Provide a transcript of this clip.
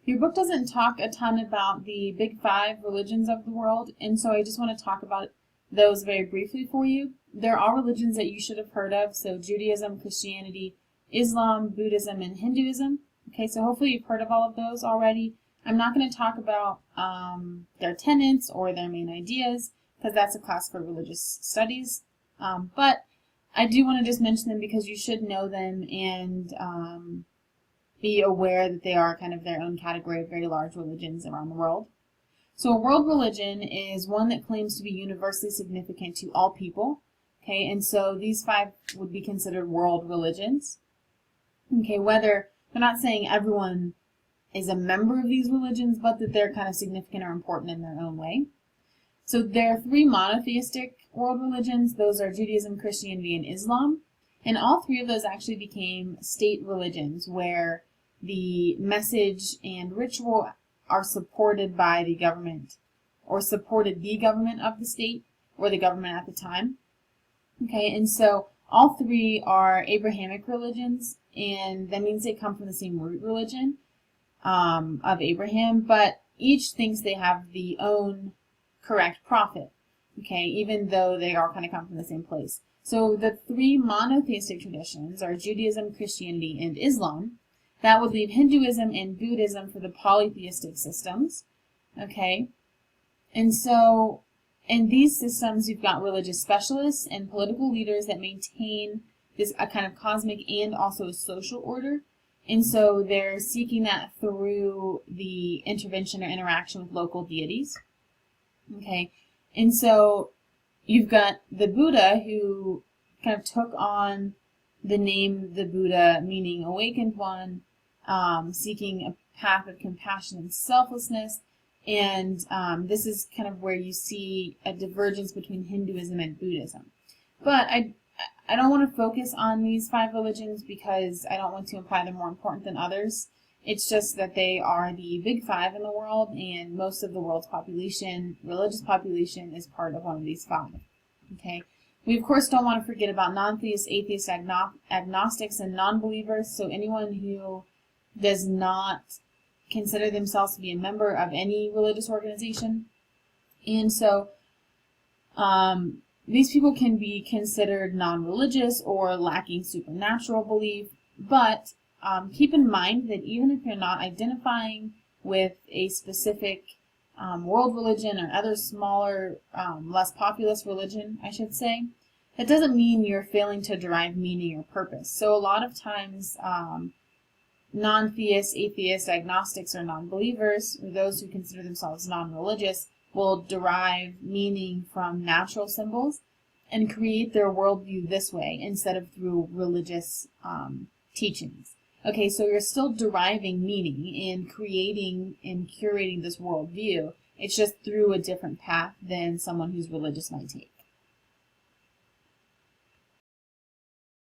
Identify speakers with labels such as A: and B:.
A: Your book doesn't talk a ton about the big five religions of the world, and so I just want to talk about those very briefly for you. There are religions that you should have heard of, so Judaism, Christianity, Islam, Buddhism, and Hinduism. Okay, so hopefully you've heard of all of those already. I'm not going to talk about their tenets or their main ideas, because that's a class for religious studies, but I do want to just mention them because you should know them and be aware that they are kind of their own category of very large religions around the world. So a world religion is one that claims to be universally significant to all people. Okay, and so these five would be considered world religions. Okay, whether they're not saying everyone is a member of these religions, but that they're kind of significant or important in their own way. So there are three monotheistic world religions. Those are Judaism, Christianity, and Islam. And all three of those actually became state religions where the message and ritual are supported by the government or supported the government of the state or the government at the time. Okay, and so all three are Abrahamic religions, and that means they come from the same root religion of Abraham, but each thinks they have the own correct prophet, okay, even though they all kind of come from the same place. So the three monotheistic traditions are Judaism, Christianity, and Islam. That would leave Hinduism and Buddhism for the polytheistic systems, okay? And so in these systems, you've got religious specialists and political leaders that maintain this a kind of cosmic and also a social order. And so they're seeking that through the intervention or interaction with local deities. Okay, and so you've got the Buddha who kind of took on the name the Buddha, meaning awakened one, seeking a path of compassion and selflessness. And this is kind of where you see a divergence between Hinduism and Buddhism. But I don't want to focus on these five religions because I don't want to imply they're more important than others. It's just that they are the big five in the world, and most of the world's population, religious population, is part of one of these five. Okay. We, of course, don't want to forget about non-theists, atheists, agnostics, and non-believers. So anyone who does not consider themselves to be a member of any religious organization. And so these people can be considered non-religious or lacking supernatural belief, but keep in mind that even if you're not identifying with a specific world religion or other smaller, less populous religion, I should say, that doesn't mean you're failing to derive meaning or purpose. So a lot of times, non-theists, atheists, agnostics, or non-believers, or those who consider themselves non-religious, will derive meaning from natural symbols and create their worldview this way instead of through religious teachings. Okay, so you're still deriving meaning in creating and curating this worldview. It's just through a different path than someone who's religious might take.